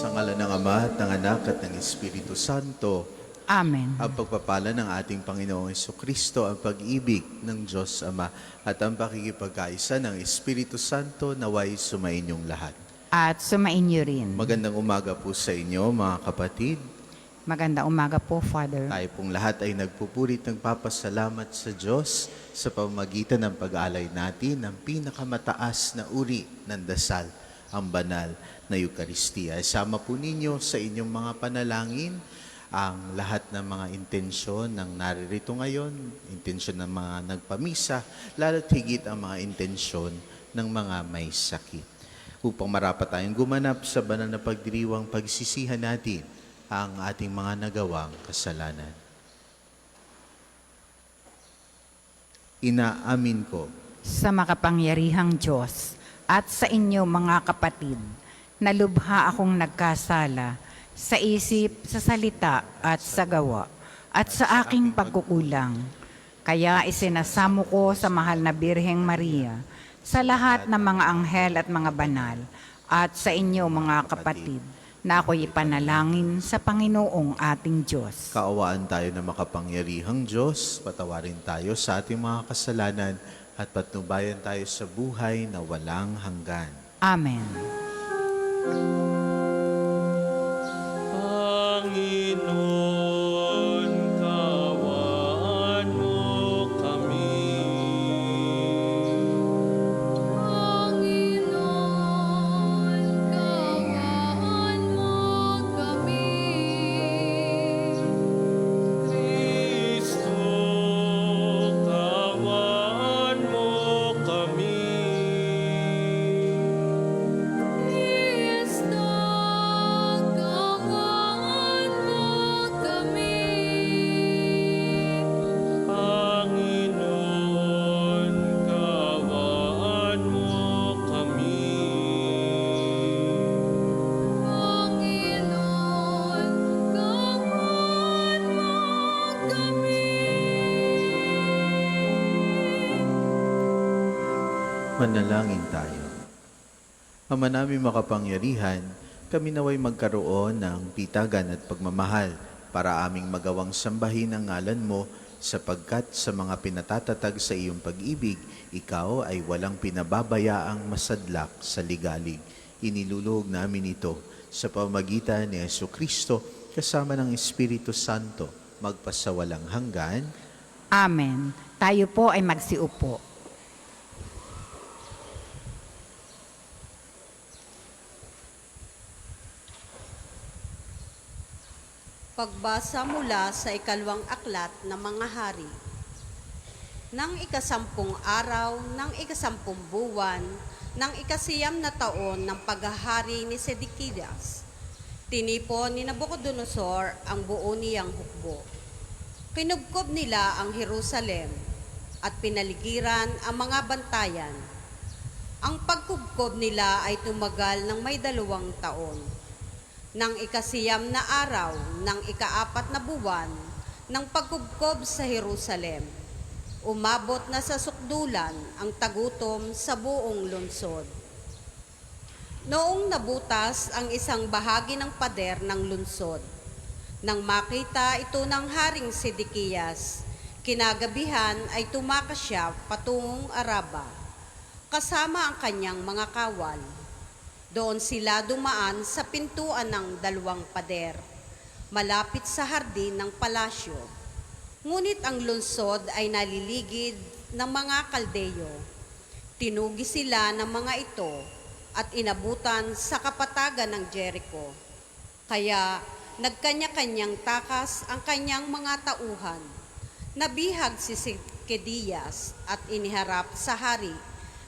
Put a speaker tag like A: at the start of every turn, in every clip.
A: Sa ngalan ng Ama at ng Anak at ng Espiritu Santo,
B: Amen.
A: ang pagpapala ng ating Panginoong Jesucristo, ang pag-ibig ng Diyos Ama at ang pakikipagkaisa ng Espiritu Santo naway sumainyong lahat.
B: At sumainyo rin.
A: Magandang umaga po sa inyo mga kapatid.
B: Magandang umaga po, Father.
A: Tayo pong lahat ay nagpupurit ng papasalamat sa Diyos sa pamamagitan ng pag-alay natin ng pinakamataas na uri ng dasal, ang banal na Eukaristiya. Isama po ninyo sa inyong mga panalangin ang lahat ng mga intensyon ng naririto ngayon, intensyon ng mga nagpamisa, lalo't higit ang mga intensyon ng mga may sakit. Upang marapat tayong gumanap sa banal na pagdiriwang pagsisihan natin ang ating mga nagawang kasalanan. Inaamin ko
B: Sa makapangyarihang Diyos at sa inyo mga kapatid, na lubha akong nagkasala sa isip, sa salita at sa gawa at sa aking pagkukulang. Kaya isinasamo ko sa mahal na Birheng Maria, sa lahat ng mga anghel at mga banal, at sa inyo mga kapatid, na ako'y ipanalangin sa Panginoong ating Diyos.
A: kaawaan tayo na makapangyarihang Diyos, patawarin tayo sa ating mga kasalanan at patnubayan tayo sa buhay na walang hanggan.
B: Amen.
C: Panginoon, kaawaan mo kami.
D: Panginoon, kaawaan mo kami.
C: Kristo, kaawaan mo kami.
D: Kristo, kaawaan mo kami.
C: Panginoon, kaawaan mo kami.
D: Panginoon, kaawaan mo kami.
A: Manalangin tayo. Ama namin makapangyarihan, kami naway magkaroon ng pitagan at pagmamahal para aming magawang sambahin ang ngalan mo sapagkat sa mga pinatatatag sa iyong pag-ibig, ikaw ay walang pinababayaang masadlak sa ligalig. Iniluluhog namin ito sa pamamagitan ni Jesucristo kasama ng Espiritu Santo magpasawalang hanggan.
B: Amen. Tayo po ay magsiupo.
E: Pagbasa mula sa ikalawang aklat ng mga hari. Nang ikasampung araw, ng ikasampung buwan, ng ikasiyam na taon ng paghahari ni Sedekias, tinipon ni Nabucodonosor ang buo niyang hukbo. Kinubkob nila ang Jerusalem at pinaligiran ang mga bantayan. Ang pagkubkob nila ay tumagal ng may 2 taon. Nang ikasiyam na araw, ng ikaapat na buwan, ng pagkubkob sa Jerusalem, umabot na sa sukdulan ang tagutom sa buong lungsod. Noong nabutas ang isang bahagi ng pader ng lungsod, nang makita ito ng Haring Sedekias, kinagabihan ay tumakas siya patungong Araba, kasama ang kanyang mga kawal. Doon sila dumaan sa pintuan ng 2 pader, malapit sa hardin ng palasyo. Ngunit ang lungsod ay naliligid ng mga Kaldeyo. Tinugi sila ng mga ito at inabutan sa kapatagan ng Jericho. Kaya nagkanya-kanyang takas ang kanyang mga tauhan. Nabihag si Sedekias at iniharap sa hari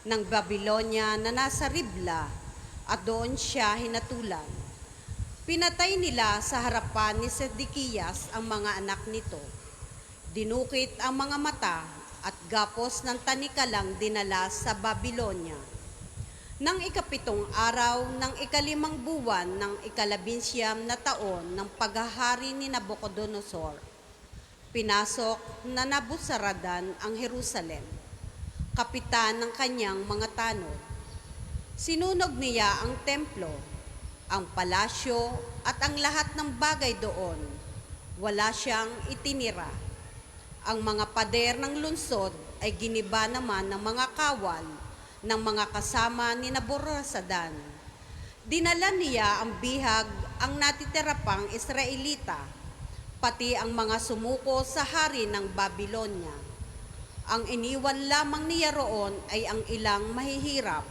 E: ng Babylonia na nasa Ribla, at doon siya hinatulan. Pinatay nila sa harapan ni Sedekias ang mga anak nito. Dinukit ang mga mata at gapos ng tanikalang dinala sa Babylonia. Nang ikapitong araw ng ikalimang buwan ng ikalabinsyam na taon ng paghahari ni Nabucodonosor, pinasok na Nabuzaradan ang Jerusalem, kapitan ng kanyang mga tanod. Sinunog niya ang templo, ang palasyo at ang lahat ng bagay doon. Wala siyang itinira. Ang mga pader ng lungsod ay giniba naman ng mga kawal ng mga kasama ni Naburasadan. Dinala niya ang bihag ang natitira pang Israelita, pati ang mga sumuko sa hari ng Babylonia. Ang iniwan lamang niya roon ay ang ilang mahihirap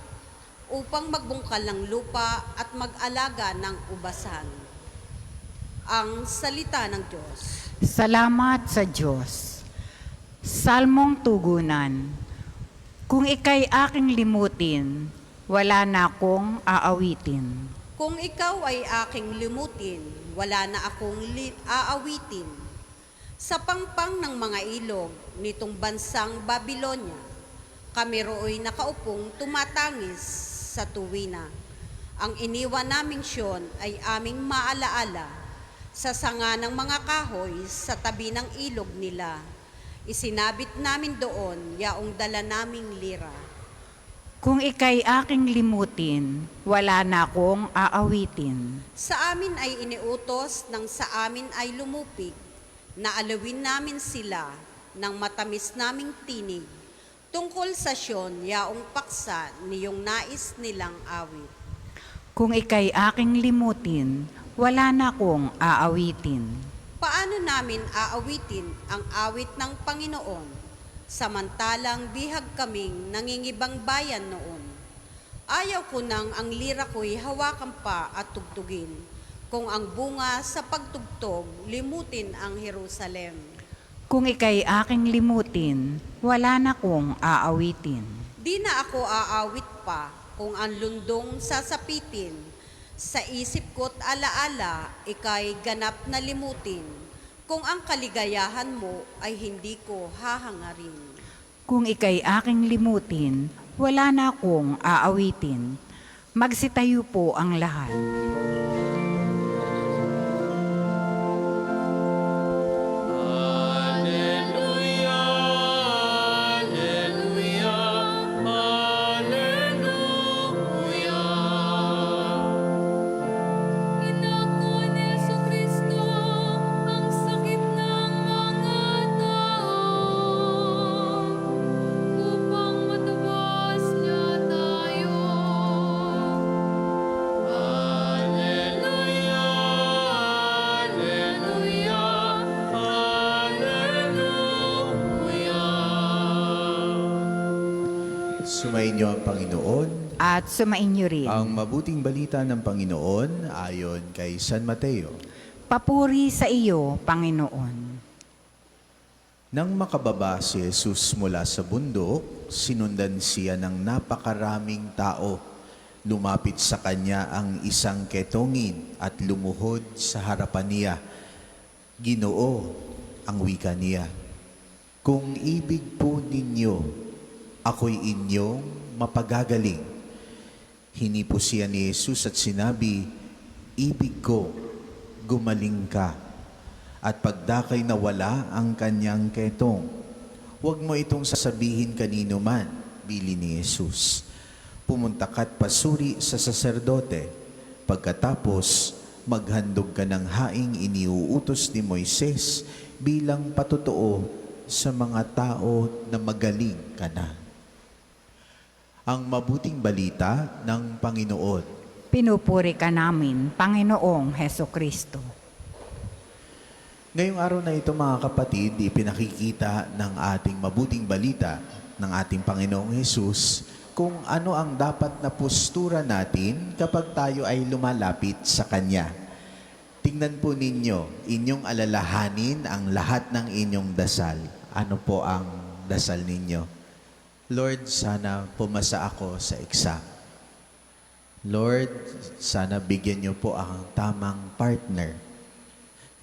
E: upang magbungkal ng lupa at mag-alaga ng ubasan. Ang salita ng Diyos.
B: Salamat sa Diyos. Salmong tugunan. Kung ika'y aking limutin, wala na akong aawitin.
E: Kung ikaw ay aking limutin, wala na akong aawitin. Sa pangpang ng mga ilog nitong bansang Babylonia, kami roo'y nakaupong tumatangis sa tuwina. Ang iniwan naming Siyon ay aming maalaala sa sanga ng mga kahoy sa tabi ng ilog nila. Isinabit namin doon yaong dala naming lira.
B: Kung ika'y aking limutin, wala na akong aawitin.
E: Sa amin ay iniutos nang sa amin ay lumupig, na alawin namin sila ng matamis naming tinig, tungkol sa Siyon yaong paksa niyong nais nilang awit.
B: Kung ika'y aking limutin, wala na akong aawitin.
E: Paano namin aawitin ang awit ng Panginoon, samantalang bihag kaming nangingibang bayan noon? Ayaw ko nang ang lira ko'y hawakan pa at tugtugin, kung ang bunga sa pagtugtog limutin ang Jerusalem.
B: Kung ika'y aking limutin, wala na akong aawitin.
E: Di na ako aawit pa kung ang lundong sasapitin. Sa isip ko't alaala, ika'y ganap na limutin, kung ang kaligayahan mo ay hindi ko hahangarin.
B: Kung ika'y aking limutin, wala na akong aawitin. Magsitayo po ang lahat.
C: Alleluia, Alleluia, Alleluia.
D: Inako ni Jesucristo ang sakit ng mga tao upang matabas niya tayo.
C: Alleluia, Alleluia, Alleluia.
A: Sumainyo ang Panginoon.
B: At sumainyo rin.
A: Ang mabuting balita ng Panginoon ayon kay San Mateo.
B: Papuri sa iyo, Panginoon.
A: Nang makababa si Jesus mula sa bundok, sinundan siya ng napakaraming tao. Lumapit sa kanya ang isang ketongin at lumuhod sa harapan niya. Ginoo, ang wika niya. Kung ibig po ninyo, ako'y inyong mapagagaling. Hinipo siya ni Jesus at sinabi, ibig ko, gumaling ka. At pagdakay nawala ang kanyang ketong. Huwag mo itong sasabihin kanino man, bili ni Jesus. Pumunta ka't pasuri sa saserdote. Pagkatapos, maghandog ka ng haing iniuutos ni Moises bilang patotoo sa mga tao na magaling ka na. Ang mabuting balita ng Panginoon.
B: Pinupuri ka namin, Panginoong Hesukristo.
A: Ngayong araw na ito mga kapatid, ipinakikita ng ating mabuting balita ng ating Panginoong Hesus kung ano ang dapat na postura natin kapag tayo ay lumalapit sa Kanya. Tingnan po ninyo, inyong alalahanin ang lahat ng inyong dasal. Ano po ang dasal ninyo? Lord, sana pumasa ako sa exam. Lord, sana bigyan niyo po ang tamang partner.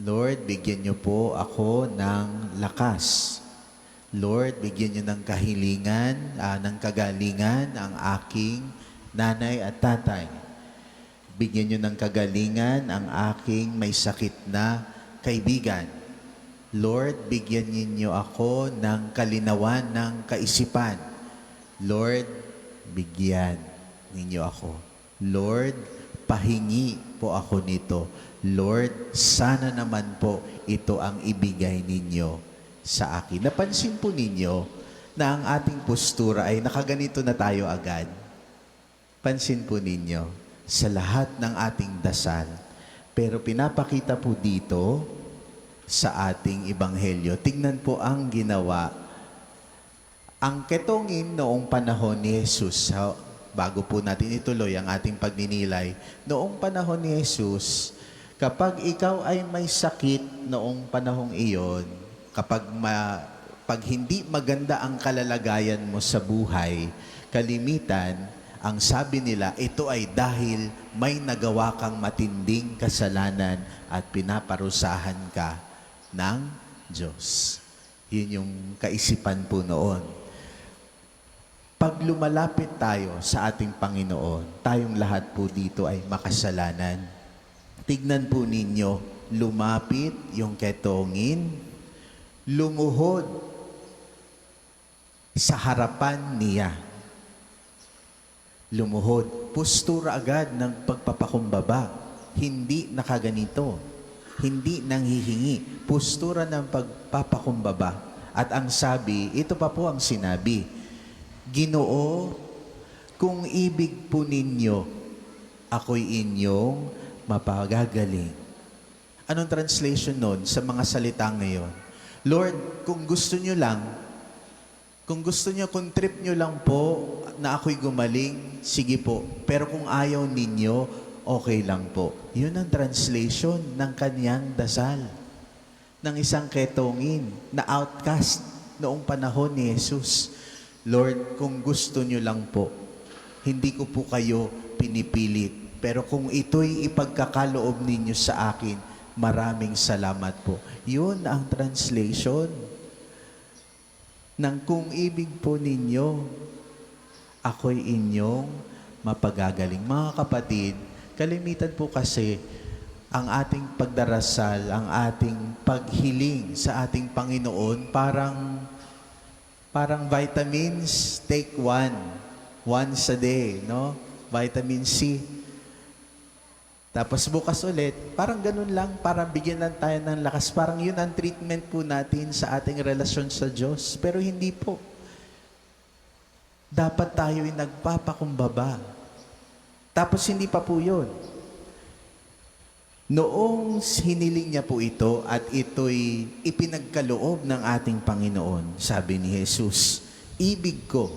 A: Lord, bigyan niyo po ako ng lakas. Lord, bigyan niyo ng kahilingan, ng kagalingan ang aking nanay at tatay. Bigyan niyo ng kagalingan ang aking may sakit na kaibigan. Lord, bigyan niyo ako ng kalinawan ng kaisipan. Lord, bigyan ninyo ako. Lord, nagpahingi po ako nito. Lord, sana naman po ito ang ibigay ninyo sa akin. Napansin po ninyo na ang ating postura ay nakaganito na tayo agad. Pansin po ninyo sa lahat ng ating dasal. Pero pinapakita po dito sa ating ebanghelyo. Tingnan po ang ginawa. Ang ketongin noong panahon ni Jesus, bago po natin ituloy ang ating pagninilay, noong panahon ni Jesus, kapag ikaw ay may sakit noong panahong iyon, pag hindi maganda ang kalalagayan mo sa buhay, kalimitan, ang sabi nila, ito ay dahil may nagawa kang matinding kasalanan at pinaparusahan ka ng Diyos. Yun yung kaisipan po noon. Pag lumalapit tayo sa ating Panginoon, tayong lahat po dito ay makasalanan. Tignan po ninyo, lumapit yung ketongin, lumuhod sa harapan niya. Lumuhod, postura agad ng pagpapakumbaba, hindi nakaganito, hindi nanghihingi, postura ng pagpapakumbaba. At ang sabi, ito pa po ang sinabi, Ginoo, kung ibig po ninyo, ako'y inyong mapagagaling. Anong translation nun sa mga salita ngayon? Lord, kung gusto nyo lang, kung trip nyo lang po na ako'y gumaling, sige po. Pero kung ayaw ninyo, okay lang po. Yun ang translation ng kanyang dasal. Ng isang ketongin na outcast noong panahon ni Jesus. Lord, kung gusto nyo lang po, hindi ko po kayo pinipilit. Pero kung ito'y ipagkakaloob ninyo sa akin, maraming salamat po. Yun ang translation ng kung ibig po ninyo, ako'y inyong mapagagaling. Mga kapatid, kalimitan po kasi ang ating pagdarasal, ang ating paghiling sa ating Panginoon, parang vitamins, take once a day, no? Vitamin C. Tapos bukas ulit, parang ganun lang, parang bigyan lang tayo ng lakas. Parang yun ang treatment po natin sa ating relasyon sa Diyos. Pero hindi po. Dapat tayo'y nagpapakumbaba. Tapos hindi pa po yun. Noong hiniling niya po ito at ito'y ipinagkaloob ng ating Panginoon, sabi ni Jesus, ibig ko,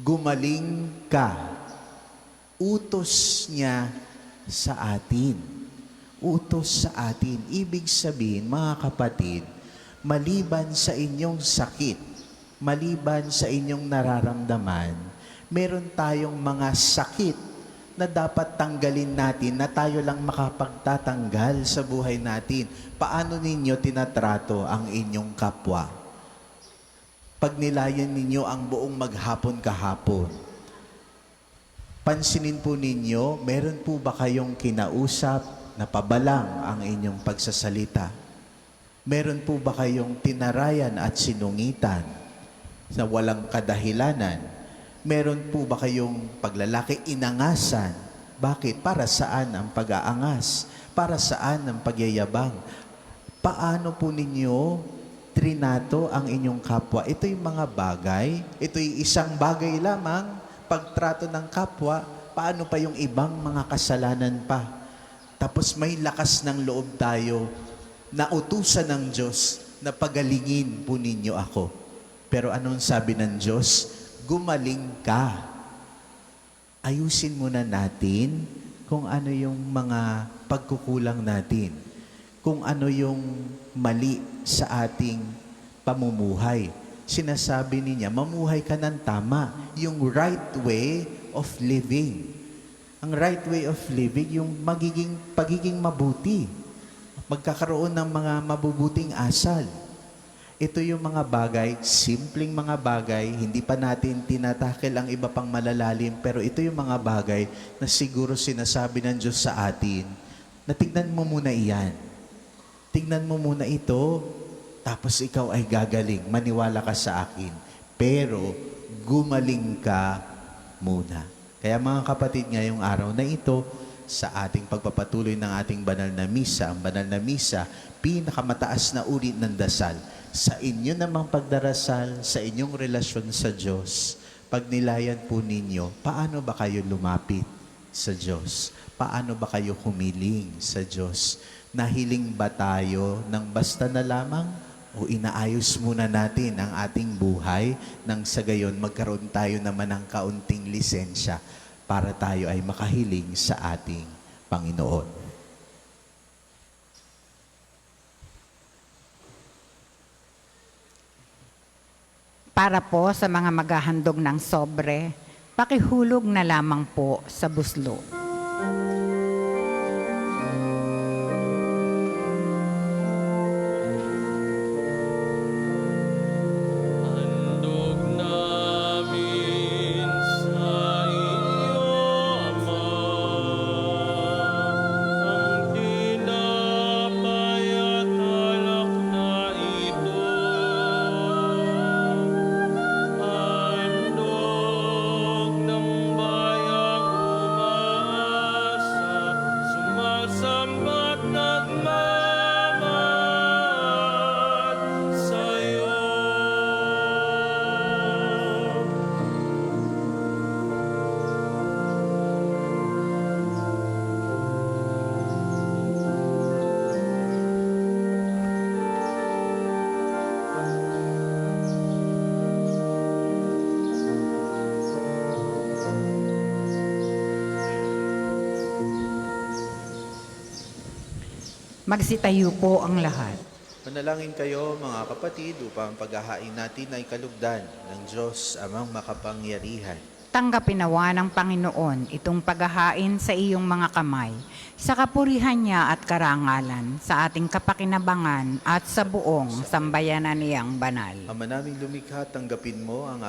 A: gumaling ka. Utos niya sa atin. Utos sa atin. Ibig sabihin, mga kapatid, maliban sa inyong sakit, maliban sa inyong nararamdaman, meron tayong mga sakit na dapat tanggalin natin, na tayo lang makapagtatanggal sa buhay natin. Paano ninyo tinatrato ang inyong kapwa? Pag nilayan ninyo ang buong maghapon kahapon, pansinin po ninyo, meron po ba kayong kinausap na pabalang ang inyong pagsasalita? Meron po ba kayong tinarayan at sinungitan na walang kadahilanan? Meron po ba kayong paglalaki inangasan? Bakit? Para saan ang pag-aangas? Para saan ang pagyayabang? Paano po ninyo trinato ang inyong kapwa? Ito'y mga bagay, ito'y isang bagay lamang, pagtrato ng kapwa, paano pa yung ibang mga kasalanan pa? Tapos may lakas ng loob tayo na utusan ng Diyos na pagalingin po ninyo ako. Pero anong sabi ng Diyos? Gumaling ka. Ayusin muna natin kung ano yung mga pagkukulang natin. Kung ano yung mali sa ating pamumuhay. Sinasabi niya, mamuhay ka ng tama. Yung right way of living. Ang right way of living, yung pagiging mabuti. Magkakaroon ng mga mabubuting asal. Ito yung mga bagay, simpleng mga bagay, hindi pa natin tinatakil ang iba pang malalalim, pero ito yung mga bagay na siguro sinasabi ng Diyos sa atin, na tignan mo muna iyan. Tignan mo muna ito, tapos ikaw ay gagaling, maniwala ka sa akin. Pero, gumaling ka muna. Kaya mga kapatid, ngayong araw na ito, sa ating pagpapatuloy ng ating banal na misa. Ang banal na misa, pinakamataas na uri ng dasal. Sa inyo namang pagdarasal, sa inyong relasyon sa Diyos, pag nilayan po ninyo, paano ba kayo lumapit sa Diyos? Paano ba kayo humiling sa Diyos? Nahiling ba tayo ng basta na lamang? O inaayos muna natin ang ating buhay nang sa gayon magkaroon tayo naman ng kaunting lisensya para tayo ay makahiling sa ating Panginoon.
B: Para po sa mga maghahandog ng sobre, pakihulog na lamang po sa buslo.
C: Handog namin sa iyo, Ama, ang tinapay at alak na ito. Handog ng bayang umaasa, sumasamba't nagmamahal sa'yo.
B: Magsitayo po ang lahat.
A: Manalangin kayo mga kapatid upang paghahain natin ay kalugdan ng Diyos amang makapangyarihan.
B: Tanggapin nawa ng Panginoon itong paghahain sa iyong mga kamay, sa kapurihan niya at karangalan, sa ating kapakinabangan at sa buong sambayanan niyang banal.
A: Ama naming lumikha, tanggapin mo ang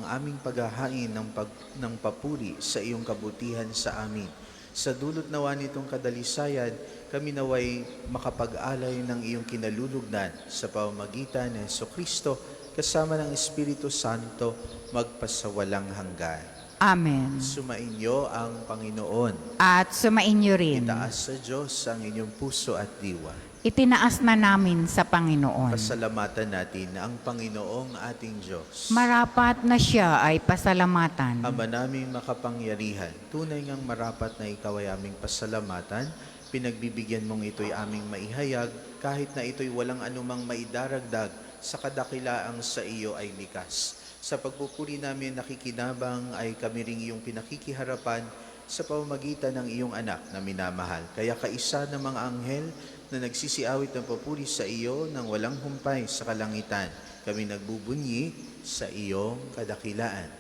A: aming paghahain ng papuri sa iyong kabutihan sa amin. Sa dulot nawa nitong kadalisayan, kami naway makapag-alay ng iyong kinalulugdan sa pamamagitan ng Jesucristo kasama ng Espiritu Santo magpasawalang hanggan.
B: Amen.
A: Sumainyo ang Panginoon.
B: At sumainyo rin.
A: Itaas sa Diyos ang inyong puso at diwa.
B: Itinaas na namin sa Panginoon.
A: Pasalamatan natin ang Panginoong ating Diyos.
B: Marapat na siya ay pasalamatan.
A: Ama naming makapangyarihan, tunay ngang marapat na ikaw ay aming pasalamatan. Pinagbibigyan mong ito'y aming maihayag, kahit na ito'y walang anumang maidaragdag sa kadakilaang sa iyo ay likas. Sa pagpupuri namin nakikinabang ay kami ring iyong pinakikiharapan sa pamamagitan ng iyong anak na minamahal. Kaya kaisa ng mga anghel na nagsisiawit ng papuri sa iyo nang walang humpay sa kalangitan, kami nagbubunyi sa iyong kadakilaan.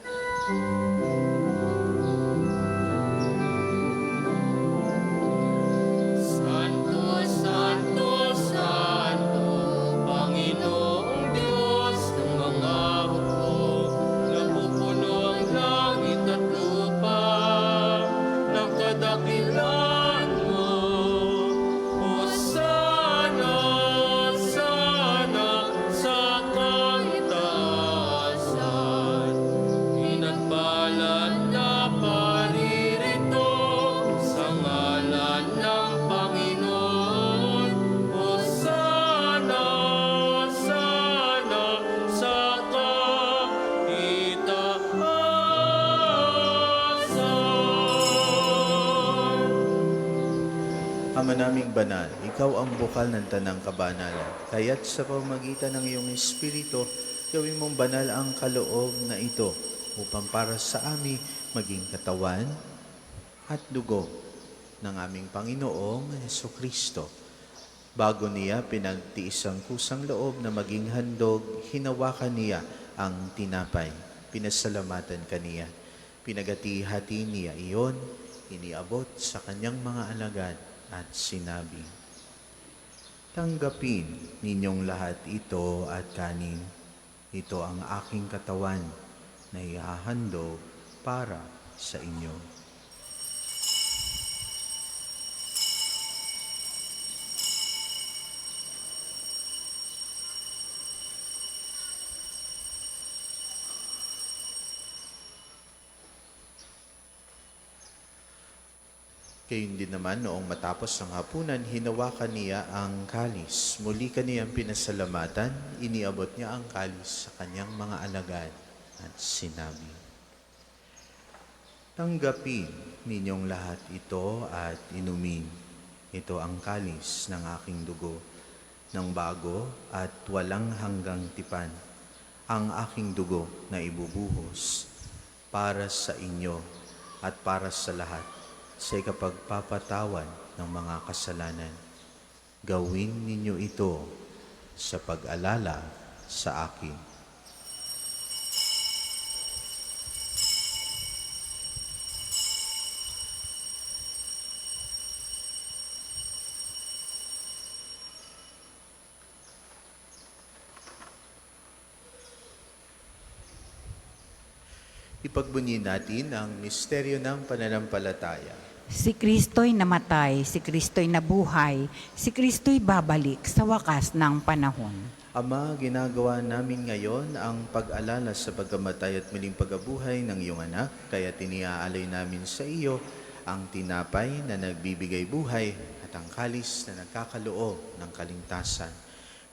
C: Santo, Santo, Santo, Panginoong Diyos ng mga hukbo, napupuno ang langit at lupa ng kadakilaan mo. Hosana, sana sa kaitaasan, pinagbalad na paririto sa ngalan ng Panginoon. Hosana, sana sa kaitaasan.
A: Ama naming banal, ikaw ang bukal ng tanang kabanalan. Kaya't sa pamamagitan ng iyong Espiritu, gawin mong banal ang kaloob na ito upang para sa amin maging katawan at dugo ng aming Panginoong Jesucristo. Bago niya pinagtiis ang kusang loob na maging handog, hinawakan niya ang tinapay. Pinasalamatan kaniya. Pinagati-hati niya iyon, iniabot sa kanyang mga alagad at sinabi, "Tanggapin ninyong lahat ito at kanin. Ito ang aking katawan na ihahandog para sa inyo." Gayun din naman noong matapos ang hapunan, hinawakan niya ang kalis. Muli kaniyang pinasalamatan, iniabot niya ang kalis sa kanyang mga alagad at sinabi, "Tanggapin ninyong lahat ito at inumin. Ito ang kalis ng aking dugo, ng bago at walang hanggang tipan, ang aking dugo na ibubuhos para sa inyo at para sa lahat sa ikapagpapatawan ng mga kasalanan. Gawin ninyo ito sa pag-alala sa akin." Ipagbunyi natin ang misteryo ng pananampalataya.
B: Si Kristo'y namatay, si Kristo'y nabuhay, si Kristo'y babalik sa wakas ng panahon.
A: Ama, ginagawa namin ngayon ang pag-alala sa pagkamatay at muling pagabuhay ng iyong anak, kaya tiniaalay namin sa iyo ang tinapay na nagbibigay buhay at ang kalis na nagkakaloob ng kaligtasan.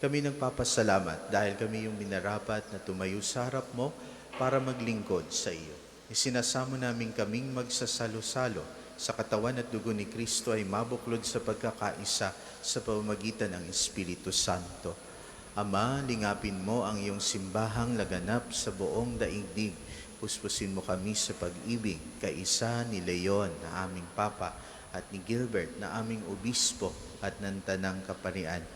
A: Kami nagpapasalamat dahil kami yung minarapat na tumayo sa harap mo para maglingkod sa iyo. Isinasamo namin kaming magsasalo-salo sa katawan at dugo ni Kristo ay mabuklod sa pagkakaisa sa pamamagitan ng Espiritu Santo. Ama, lingapin mo ang iyong simbahang laganap sa buong daigdig. Puspusin mo kami sa pag-ibig, kaisa ni Leon na aming Papa at ni Gilbert na aming Obispo at ng Tanang Kaparian.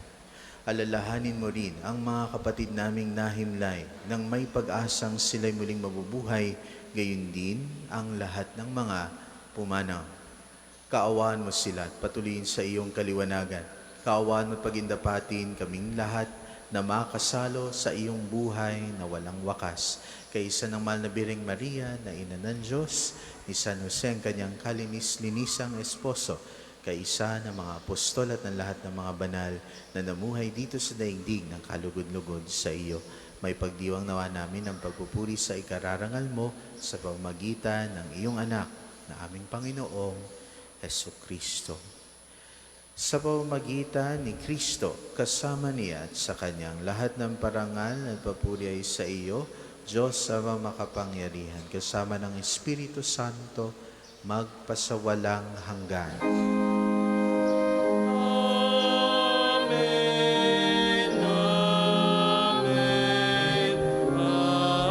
A: Alalahanin mo rin ang mga kapatid naming nahimlay nang may pag-asang sila'y muling mabubuhay, gayon din ang lahat ng mga pumanaw. Kaawaan mo sila at patuloyin sa iyong kaliwanagan. Kaawaan mo at pagindapatin kaming lahat na makasalo sa iyong buhay na walang wakas. Kaisa ng mahal na Birheng Maria na ina ng Diyos, ni San Jose ang kanyang kalinis-linisang esposo, kaisa ng mga apostol at ng lahat ng mga banal na namuhay dito sa daigdig ng kalugod-lugod sa iyo. May pagdiwang nawa namin ang pagpupuri sa ikararangal mo sa pamamagitan ng iyong anak na aming Panginoong Hesukristo. Sa pamamagitan ni Kristo, kasama niya at sa kanyang lahat ng parangal at papuri ay sa iyo, Diyos Ama makapangyarihan, kasama ng Espiritu Santo, magpasawalang hanggan.
C: Amen, amen, amen.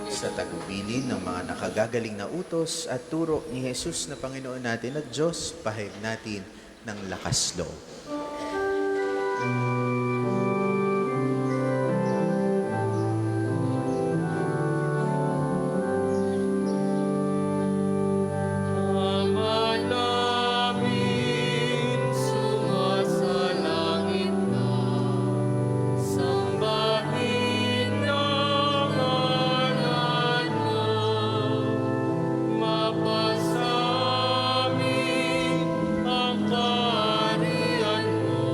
A: Sa tagubilin ng mga nakagagaling na utos at turo ni Jesus na Panginoon natin at Diyos, pahayag natin ng lakas loob.
C: Ama namin, sumasalangit ka, sambahin ang ngalan mo, mapasamin ang kaharian mo,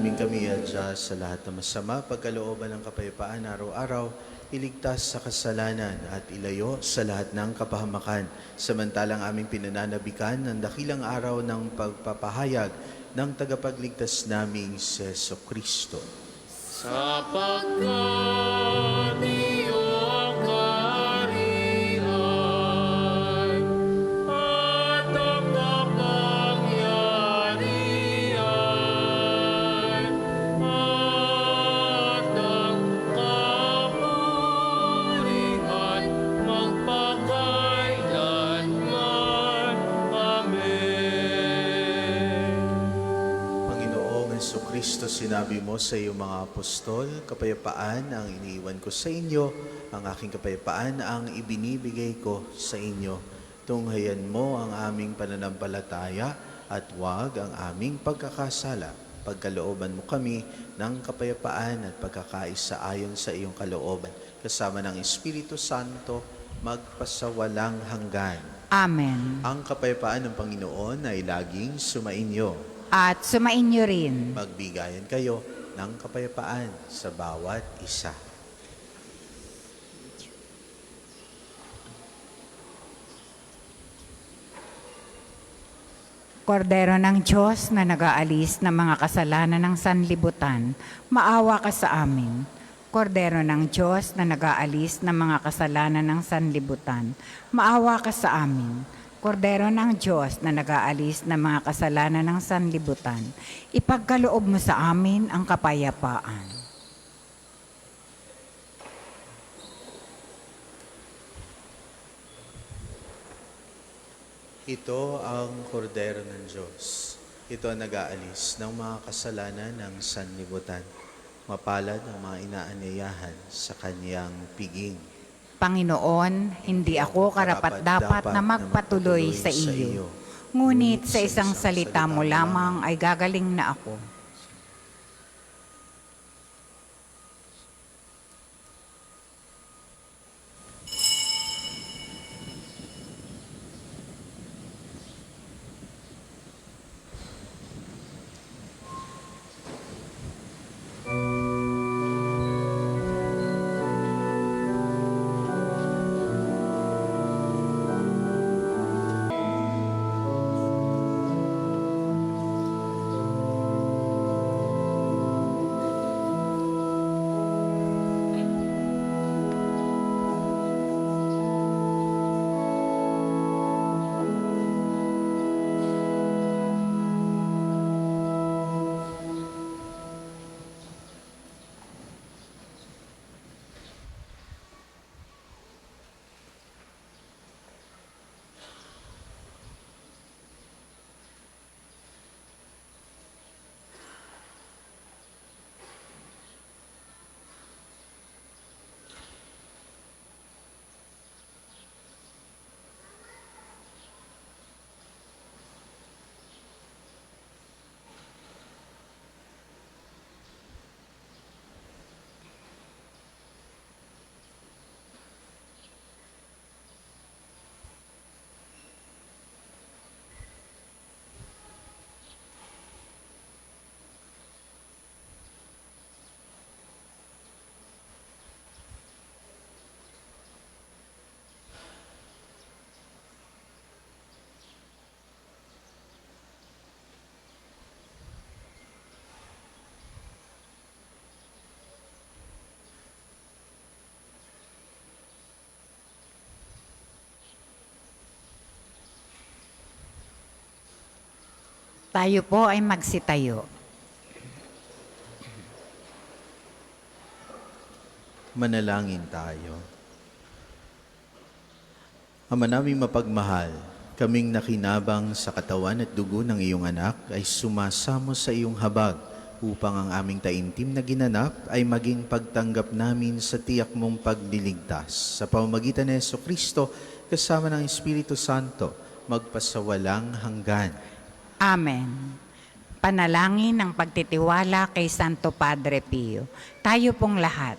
A: namin kami adya sa lahat ng masama, pagkalooban ng kapayapaan araw-araw, iligtas sa kasalanan at ilayo sa lahat ng kapahamakan. Samantalang aming pinananabikan ng dakilang araw ng pagpapahayag ng tagapagligtas naming si Jesucristo.
C: Sapagkat iyong kaharian at ang kapangyarihan at ang kapurihan magpakailanman. Amen.
A: Panginoong Jesucristo, sinabi mo sa iyong mga apostol, kapayapaan ang iniiwan ko sa inyo, ang aking kapayapaan ang ibinibigay ko sa inyo. Tunghayan mo ang aming pananampalataya at huwag ang aming pagkakasala. Pagkalooban mo kami ng kapayapaan at pagkakaisa ayon sa iyong kalooban. Kasama ng Espiritu Santo, magpasawalang hanggan.
B: Amen.
A: Ang kapayapaan ng Panginoon ay laging sumainyo.
B: At sumainyo rin.
A: Magbigayan kayo ng kapayapaan sa bawat isa.
B: Kordero ng Diyos na nag-aalis ng mga kasalanan ng sanlibutan, maawa ka sa amin. Kordero ng Diyos na nag-aalis ng mga kasalanan ng sanlibutan, maawa ka sa amin. Kordero ng Diyos na nag-aalis ng mga kasalanan ng sanlibutan, ipagkaloob mo sa amin ang kapayapaan.
A: Ito ang kordero ng Diyos. Ito ang nag-aalis ng mga kasalanan ng sanlibutan. Mapalad ang mga inaanyayahan sa kanyang piging.
B: Panginoon, hindi ako karapat-dapat na magpatuloy sa iyo. Ngunit sa isang salita mo lamang ay gagaling na ako. Tayo po ay magsitayo.
A: Manalangin tayo. Ama naming mapagmahal, kaming nakinabang sa katawan at dugo ng iyong anak ay sumasamo sa iyong habag upang ang aming taimtim na ginanap ay maging pagtanggap namin sa tiyak mong pagliligtas. Sa pamamagitan ni Jesucristo, kasama ng Espiritu Santo, magpasawalang hanggan.
B: Amen. Panalangin ng pagtitiwala kay Santo Padre Pio. Tayo pong lahat.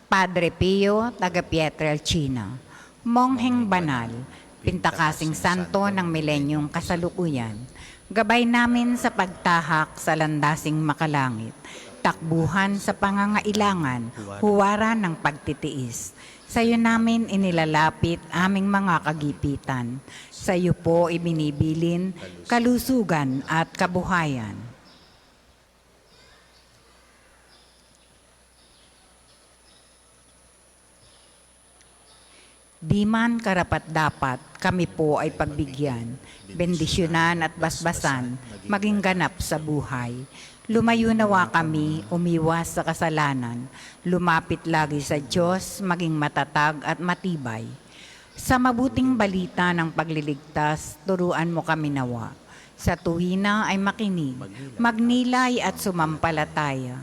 B: Padre Pio, taga Pietrelcina, Mongheng Banal, Pintakasing Santo ng Milenyong Kasalukuyan, Gabay namin sa pagtahak sa landasing makalangit, takbuhan sa pangangailangan, huwaran ng pagtitiis. Sa iyo namin inilalapit aming mga kagipitan. Sa iyo po ibinibilin kalusugan at kabuhayan. Di man karapat-dapat, kami po ay pagbigyan, bendisyonan at basbasan, maging ganap sa buhay. Lumayo nawa kami, umiwas sa kasalanan, lumapit lagi sa Diyos, maging matatag at matibay. Sa mabuting balita ng pagliligtas, turuan mo kami nawa. Sa tuwina ay makinig, magnilay at sumampalataya.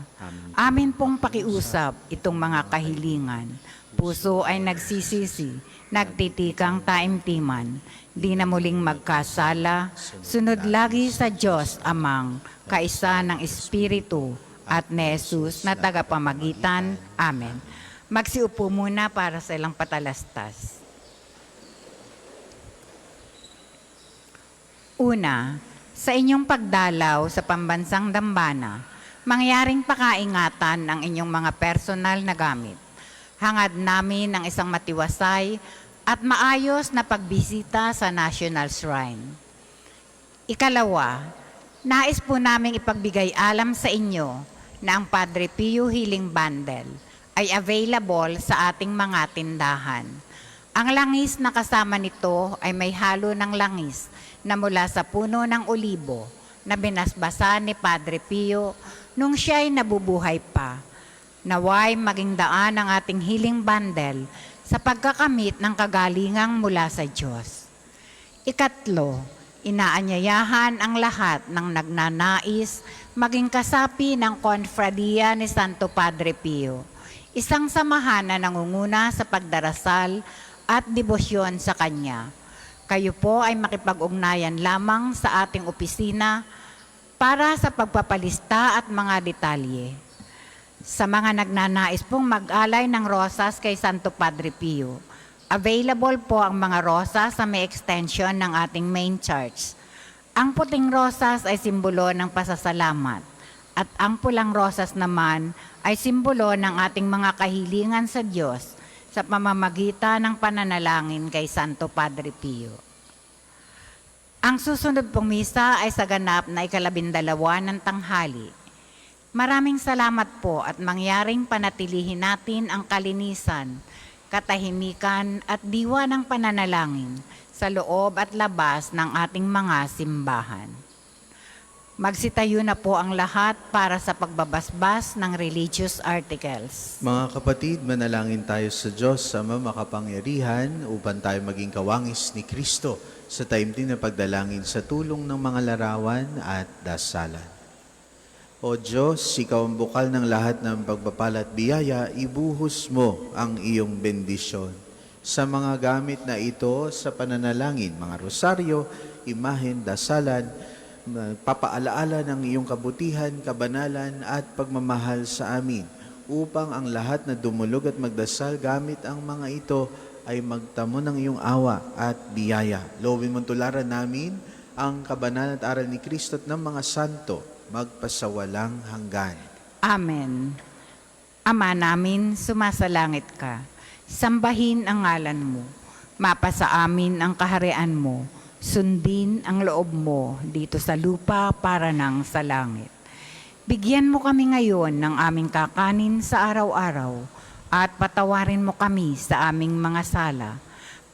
B: Amin pong pakiusap itong mga kahilingan. Puso ay nagsisisi, nagtitikang taimtiman, di na muling magkasala, sunod lagi sa Diyos Amang, kaisa ng Espiritu at ni Jesus na tagapamagitan. Amen. Magsiupo muna para sa ilang patalastas. Una, sa inyong pagdalaw sa pambansang dambana, mangyaring pakaingatan ang inyong mga personal na gamit. Hangad namin ng isang matiwasay at maayos na pagbisita sa National Shrine. Ikalawa, nais po naming ipagbigay alam sa inyo na ang Padre Pio Healing Bundle ay available sa ating mga tindahan. Ang langis na kasama nito ay may halo ng langis na mula sa puno ng olibo na binasbasan ni Padre Pio nung siya'y nabubuhay pa. Naway maging daan ang ating healing bundle sa pagkakamit ng kagalingang mula sa Diyos. Ikatlo, inaanyayahan ang lahat ng nagnanais maging kasapi ng Konfradiya ni Santo Padre Pio, isang samahan na nangunguna sa pagdarasal at debosyon sa Kanya. Kayo po ay makipag-ugnayan lamang sa ating opisina para sa pagpapalista at mga detalye. Sa mga nagnanais pong mag-alay ng rosas kay Santo Padre Pio, available po ang mga rosas sa may extension ng ating main church. Ang puting rosas ay simbolo ng pasasalamat at ang pulang rosas naman ay simbolo ng ating mga kahilingan sa Diyos sa pamamagitan ng pananalangin kay Santo Padre Pio. Ang susunod pong misa ay sa ganap na 12 ng tanghali. Maraming salamat po at mangyaring panatilihin natin ang kalinisan, katahimikan at diwa ng pananalangin sa loob at labas ng ating mga simbahan. Magsitayo na po ang lahat para sa pagbabasbas ng religious articles.
A: Mga kapatid, manalangin tayo sa Diyos sa makapangyarihan upang tayo maging kawangis ni Kristo sa taimtim na pagdalangin sa tulong ng mga larawan at dasalan. O Diyos, Ikaw ang bukal ng lahat ng pagpapala at biyaya, ibuhos mo ang iyong bendisyon sa mga gamit na ito sa pananalangin, mga rosaryo, imahen, dasalan, papaalaala ng iyong kabutihan, kabanalan at pagmamahal sa amin, upang ang lahat na dumulog at magdasal gamit ang mga ito ay magtamo ng iyong awa at biyaya. Loobin mong tularan namin ang kabanalan at aral ni Kristo at ng mga santo, magpasawalang hanggan.
B: Amen. Ama namin, sumasalangit ka. Sambahin ang ngalan mo. Mapasa amin ang kaharian mo. Sundin ang loob mo dito sa lupa para nang sa langit. Bigyan mo kami ngayon ng aming kakanin sa araw-araw at patawarin mo kami sa aming mga sala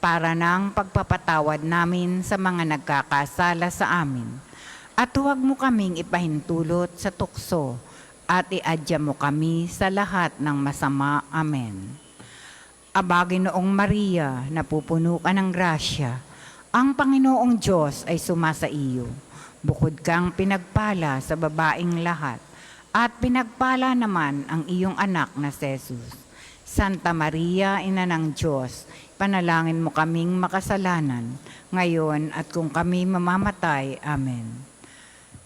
B: para nang pagpapatawad namin sa mga nagkakasala sa amin. At huwag mo kaming ipahintulot sa tukso at iadya mo kami sa lahat ng masama. Amen. Aba, Ginoong Maria, napupuno ka ng grasya, ang Panginoong Diyos ay sumasa iyo. Bukod kang pinagpala sa babaing lahat, at pinagpala naman ang iyong anak na si Jesus. Santa Maria, Ina ng Diyos, panalangin mo kaming makasalanan, ngayon at kung kami mamamatay. Amen.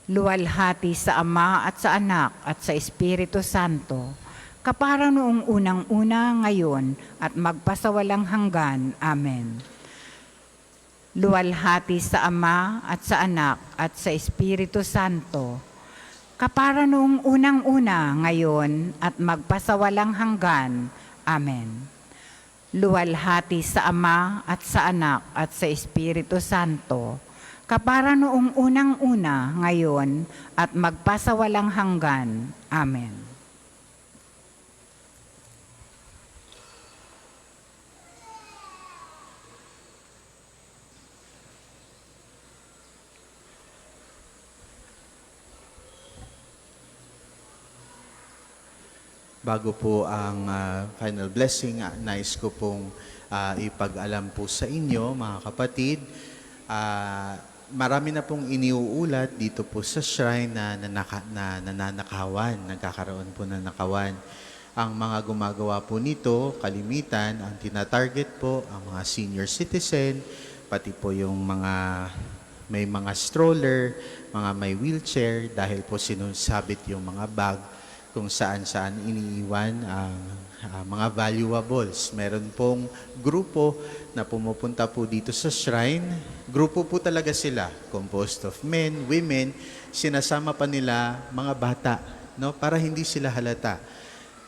B: Luwalhati sa Ama at sa Anak at sa Espiritu Santo, kapara noong unang-una, ngayon at magpasawalang hanggan. Amen. luwalhati sa Ama at sa Anak at sa Espiritu Santo, kapara noong unang-una, ngayon at magpasawalang hanggan. Amen. Luwalhati sa Ama at sa Anak at sa Espiritu Santo, kapara noong unang-una, ngayon at magpasawalang hanggan. Amen.
A: Bago po ang final blessing, nais ko pong ipag-alam po sa inyo, mga kapatid. Marami na pong iniuulat dito po sa shrine na nananakawan, nagkakaroon po ng nakawan. Ang mga gumagawa po nito, kalimitan, ang tinatarget po, ang mga senior citizen, pati po yung mga may mga stroller, mga may wheelchair, dahil po sinusabit yung mga bag kung saan-saan iniiwan ang mga valuables. Meron pong grupo na pumupunta po dito sa shrine. Grupo po talaga sila, composed of men, women, sinasama pa nila mga bata, no, para hindi sila halata.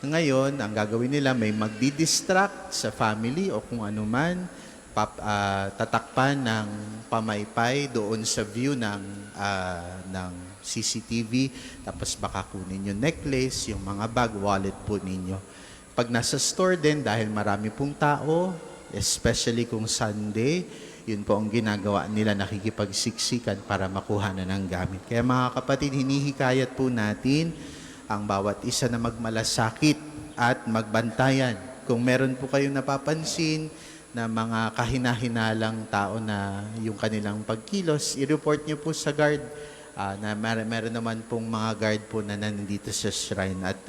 A: Ngayon, ang gagawin nila, may magdi-distract sa family o kung ano man, tatakpan ng pamaypay doon sa view ng CCTV, tapos baka kunin yung necklace, yung mga bag, wallet po ninyo. Pag nasa store din, dahil marami pong tao, especially kung Sunday, yun po ang ginagawa nila, nakikipagsiksikan para makuha na ng gamit. Kaya mga kapatid, hinihikayat po natin ang bawat isa na magmalasakit at magbantayan. Kung meron po kayong napapansin na mga kahina-hinalang tao na yung kanilang pagkilos, i-report nyo po sa guard. Meron naman pong mga guard po na nandito sa shrine at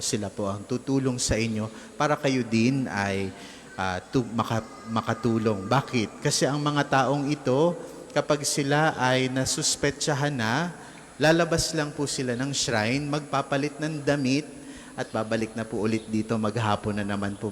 A: sila po ang tutulong sa inyo para kayo din ay makatulong. Bakit? Kasi ang mga taong ito, kapag sila ay nasuspetsahan na, lalabas lang po sila ng shrine, magpapalit ng damit at babalik na po ulit dito, maghapon na naman po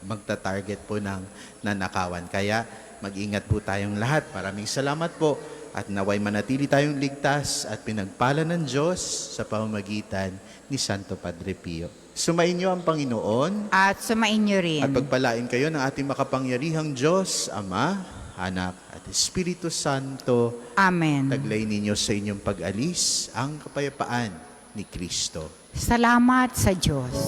A: magta-target po ng nanakawan. Kaya mag-ingat po tayong lahat. Maraming salamat po. At naway manatili tayong ligtas at pinagpala ng Diyos sa pamamagitan ni Santo Padre Pio. Sumainyo ang Panginoon
B: At sumainyo rin.
A: at pagpalain kayo ng ating makapangyarihang Diyos, Ama, Anak at Espiritu Santo.
B: Amen.
A: Taglay ninyo sa inyong pag-alis ang kapayapaan ni Kristo.
B: Salamat sa Diyos.